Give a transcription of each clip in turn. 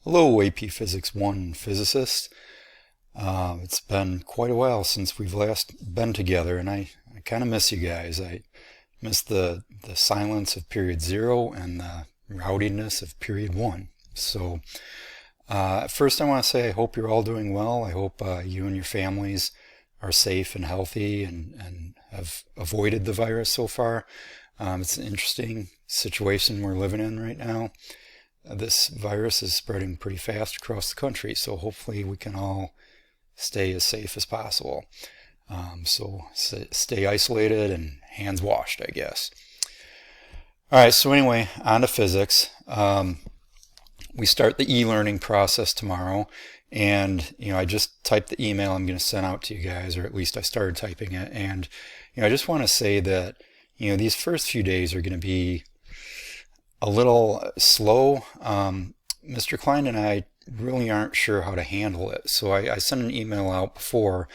Hello, AP Physics 1 physicists. It's been quite a while since we've last been together, and I kind of miss you guys. I miss the silence of period 0 and the rowdiness of period 1. First I want to say I hope you're all doing well. I hope you and your families are safe and healthy and have avoided the virus so far. It's an interesting situation we're living in right now. This virus is spreading pretty fast across the country, so hopefully we can all stay as safe as possible. Stay isolated and hands washed, I guess. All right, so anyway, on to physics. We start the e-learning process tomorrow, and I just typed the email I'm going to send out to you guys, or at least I started typing it, and I just want to say that these first few days are going to be a little slow. Mr. Klein and I really aren't sure how to handle it. So I sent an email out before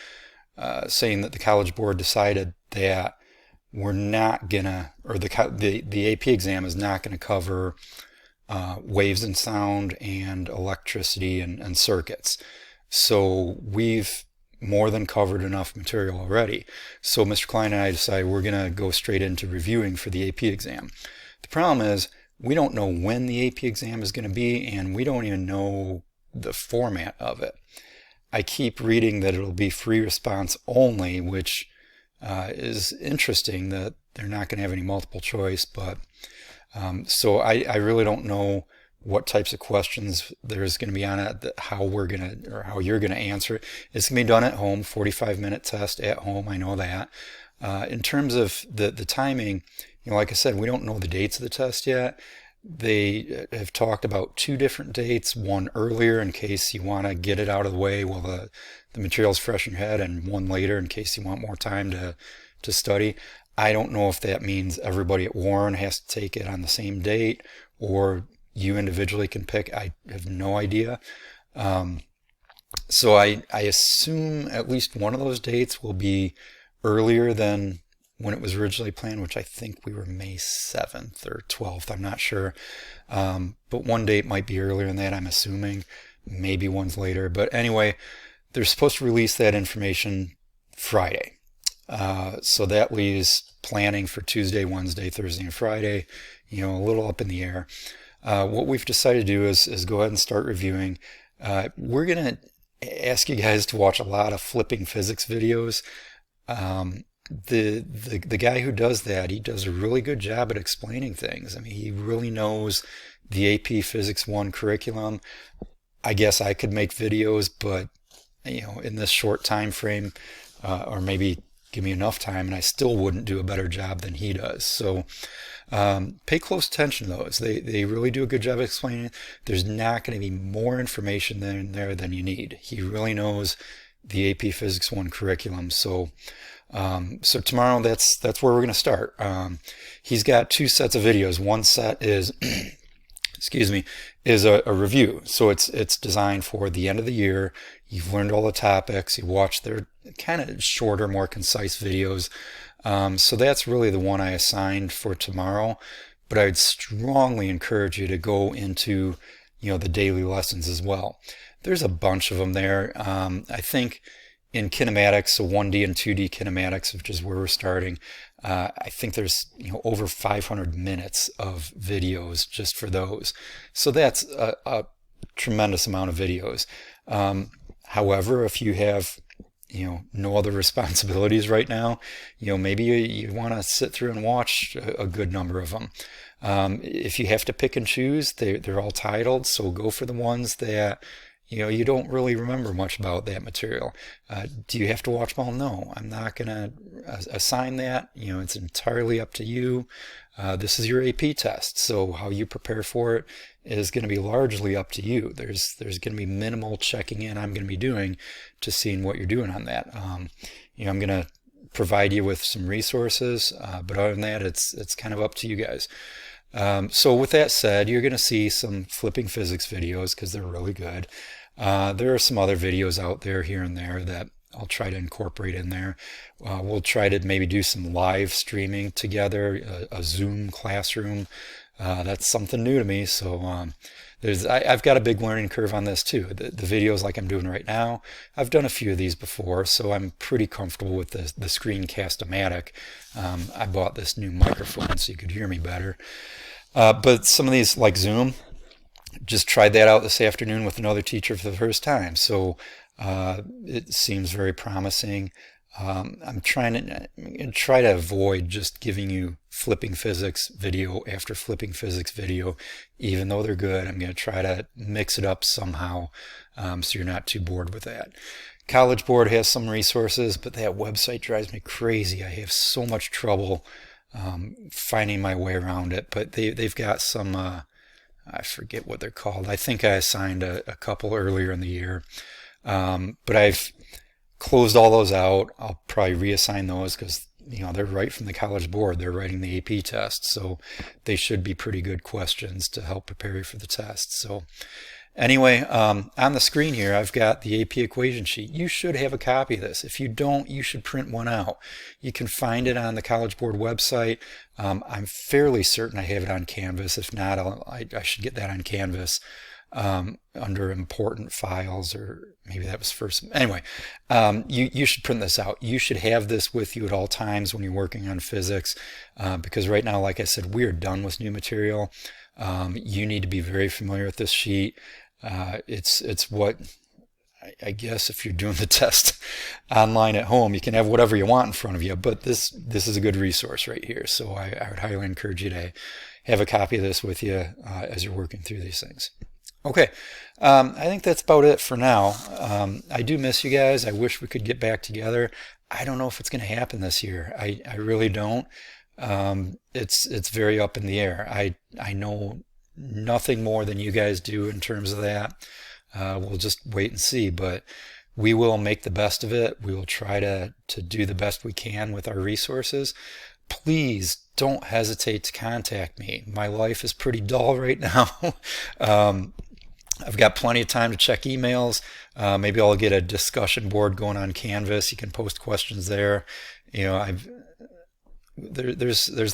saying that the College Board decided that we're not gonna, or the AP exam is not gonna cover waves and sound and electricity and circuits. So we've more than covered enough material already. So Mr. Klein and I decided we're gonna go straight into reviewing for the AP exam. The problem is, we don't know when the AP exam is going to be, and we don't even know the format of it. I keep reading that it'll be free response only, which is interesting that they're not going to have any multiple choice, but so I really don't know what types of questions there's going to be on it, how you're going to answer it. It's going to be done at home, 45-minute test at home, I know that. In terms of the timing, like I said, we don't know the dates of the test yet. They have talked about 2 different dates, one earlier in case you want to get it out of the way while the material's fresh in your head, and one later in case you want more time to study. I don't know if that means everybody at Warren has to take it on the same date, or you individually can pick. I have no idea. So I assume at least one of those dates will be earlier than when it was originally planned, which I think we were May 7th or 12th, I'm not sure. But one date might be earlier than that, I'm assuming. Maybe one's later. But anyway, they're supposed to release that information Friday. So that leaves planning for Tuesday, Wednesday, Thursday, and Friday, a little up in the air. What we've decided to do is go ahead and start reviewing. We're going to ask you guys to watch a lot of flipping physics videos. The guy who does that, he does a really good job at explaining things. I mean, he really knows the AP Physics 1 curriculum. I guess I could make videos, but in this short time frame, or maybe give me enough time, and I still wouldn't do a better job than he does. So pay close attention to those. They really do a good job of explaining it. There's not going to be more information in there than you need. He really knows the AP Physics 1 curriculum. So tomorrow, that's where we're going to start. He's got 2 sets of videos. One set is, excuse me, is a review. So it's designed for the end of the year. You've learned all the topics. You watch their kind of shorter, more concise videos. So that's really the one I assigned for tomorrow. But I would strongly encourage you to go into, the daily lessons as well. There's a bunch of them there. I think in kinematics, so 1D and 2D kinematics, which is where we're starting, I think there's over 500 minutes of videos just for those. So that's a tremendous amount of videos. However, if you have no other responsibilities right now, maybe you want to sit through and watch a good number of them. If you have to pick and choose, they're all titled, so go for the ones that you don't really remember much about that material. Do you have to watch them all? No, I'm not going to assign that. It's entirely up to you. This is your AP test, so how you prepare for it is going to be largely up to you. There's going to be minimal checking in I'm going to be doing to seeing what you're doing on that. I'm going to provide you with some resources, but other than that, it's kind of up to you guys. So with that said, you're going to see some flipping physics videos because they're really good. There are some other videos out there here and there that I'll try to incorporate in there. We'll try to maybe do some live streaming together, a Zoom classroom. That's something new to me, so I've got a big learning curve on this too. The videos like I'm doing right now, I've done a few of these before, so I'm pretty comfortable with the Screencast-O-Matic. I bought this new microphone so you could hear me better. But some of these, like Zoom, just tried that out this afternoon with another teacher for the first time. So it seems very promising. I'm trying to avoid just giving you flipping physics video after flipping physics video, even though they're good. I'm going to try to mix it up somehow, so you're not too bored with that. College Board has some resources, but that website drives me crazy. I have so much trouble finding my way around it. But they've got some, I forget what they're called. I think I assigned a couple earlier in the year, but I've closed all those out. I'll probably reassign those because they're right from the College Board. They're writing the AP test, so they should be pretty good questions to help prepare you for the test. So anyway, on the screen here I've got the AP equation sheet. You should have a copy of this. If you don't, you should print one out. You can find it on the College Board website. I'm fairly certain I have it on Canvas. If not, I should get that on Canvas. Under important files, or maybe that was first. Anyway, you should print this out. You should have this with you at all times when you're working on physics, because right now, like I said, we are done with new material. You need to be very familiar with this sheet. It's what I guess if you're doing the test online at home, you can have whatever you want in front of you, but this is a good resource right here. So I would highly encourage you to have a copy of this with you as you're working through these things. Okay, I think that's about it for now. I do miss you guys. I wish we could get back together. I don't know if it's going to happen this year. I really don't. It's very up in the air. I know nothing more than you guys do in terms of that. We'll just wait and see, but we will make the best of it. We will try to do the best we can with our resources. Please don't hesitate to contact me. My life is pretty dull right now. I've got plenty of time to check emails. Maybe I'll get a discussion board going on Canvas. You can post questions there. There's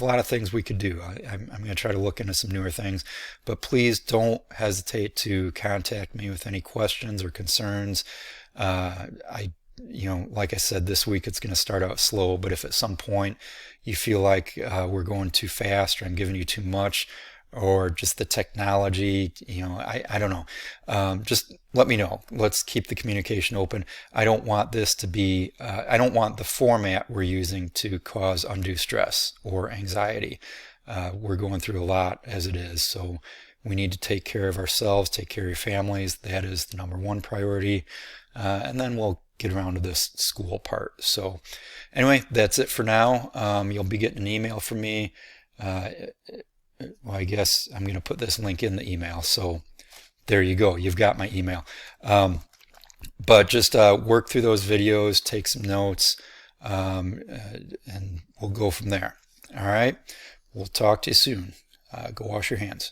a lot of things we could do. I'm going to try to look into some newer things, but please don't hesitate to contact me with any questions or concerns. Like I said, this week it's going to start out slow, but if at some point you feel like we're going too fast or I'm giving you too much, or just the technology, I don't know. Just let me know. Let's keep the communication open. I don't want this to be, I don't want the format we're using to cause undue stress or anxiety. We're going through a lot as it is, so we need to take care of ourselves, take care of your families. That is the number one priority. And then we'll get around to this school part. So anyway, that's it for now. You'll be getting an email from me. Well, I guess I'm going to put this link in the email. So there you go. You've got my email. But just work through those videos, take some notes, and we'll go from there. All right. We'll talk to you soon. Go wash your hands.